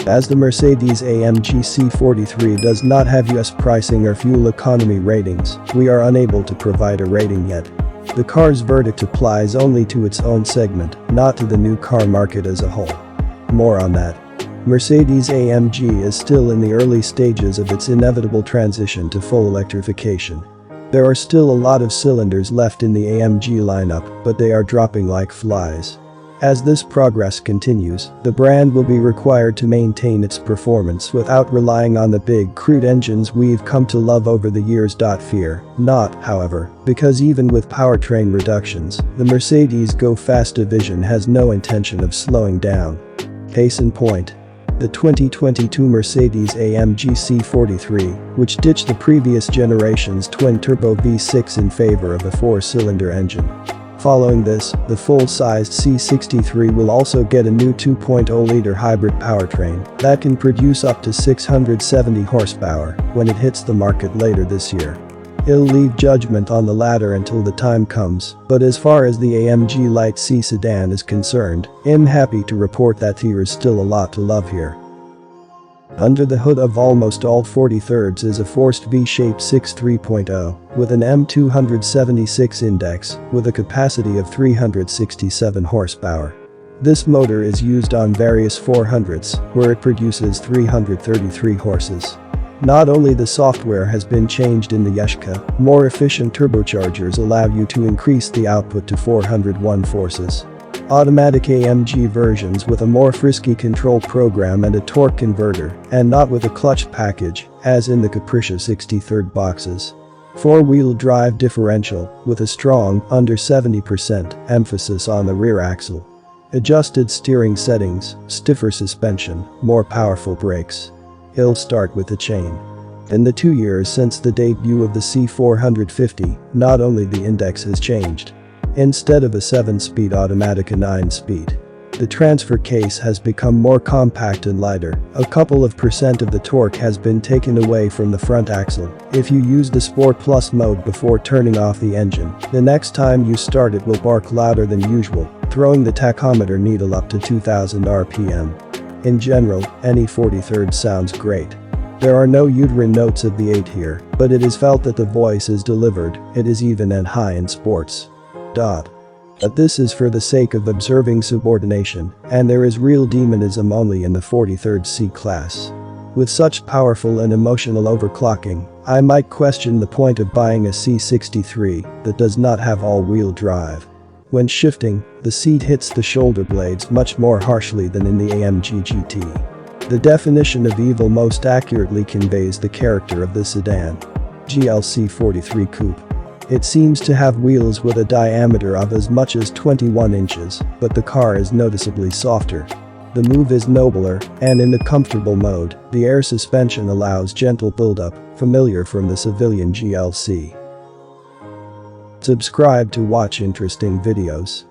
As the Mercedes-AMG C43 does not have US pricing or fuel economy ratings, we are unable to provide a rating yet. The car's verdict applies only to its own segment, not to the new car market as a whole. More on that. Mercedes-AMG is still in the early stages of its inevitable transition to full electrification. There are still a lot of cylinders left in the AMG lineup, but they are dropping like flies. As this progress continues, the brand will be required to maintain its performance without relying on the big crude engines we've come to love over the years. Fear not, however, because even with powertrain reductions, the Mercedes Go Fast division has no intention of slowing down. Case in point. The 2022 Mercedes-AMG C43, which ditched the previous generation's twin-turbo V6 in favor of a four-cylinder engine. Following this, the full-sized C63 will also get a new 2.0-liter hybrid powertrain that can produce up to 670 horsepower when it hits the market later this year. It'll leave judgment on the latter until the time comes, but as far as the AMG Light C sedan is concerned, I'm happy to report that there is still a lot to love here. Under the hood of almost all 43s is a forced V-shaped 6.3.0 with an M276 index with a capacity of 367 horsepower. This motor is used on various 400s, where it produces 333 horses. Not only the software has been changed in the Yeshka, more efficient turbochargers allow you to increase the output to 401 forces. Automatic AMG versions with a more frisky control program and a torque converter, and not with a clutch package, as in the Capricia 63rd boxes. Four-wheel drive differential, with a strong, under 70% emphasis on the rear axle. Adjusted steering settings, stiffer suspension, more powerful brakes. It'll start with the chain. In the 2 years since the debut of the C450, not only the index has changed. Instead of a 7-speed automatic, a 9-speed. The transfer case has become more compact and lighter, a couple of percent of the torque has been taken away from the front axle. If you use the Sport Plus mode before turning off the engine, the next time you start it will bark louder than usual, throwing the tachometer needle up to 2000 RPM. In general, any 43rd sounds great. There are no uterine notes of the 8 here, but it is felt that the voice is delivered, it is even and high in sports. But this is for the sake of observing subordination, and there is real demonism only in the 43rd C-Class. With such powerful and emotional overclocking, I might question the point of buying a C63 that does not have all-wheel drive. When shifting, the seat hits the shoulder blades much more harshly than in the AMG GT. The definition of evil most accurately conveys the character of the sedan. GLC-43 Coupe. It seems to have wheels with a diameter of as much as 21 inches, but the car is noticeably softer. The move is nobler, and in the comfortable mode, the air suspension allows gentle buildup, familiar from the civilian GLC. Subscribe to watch interesting videos.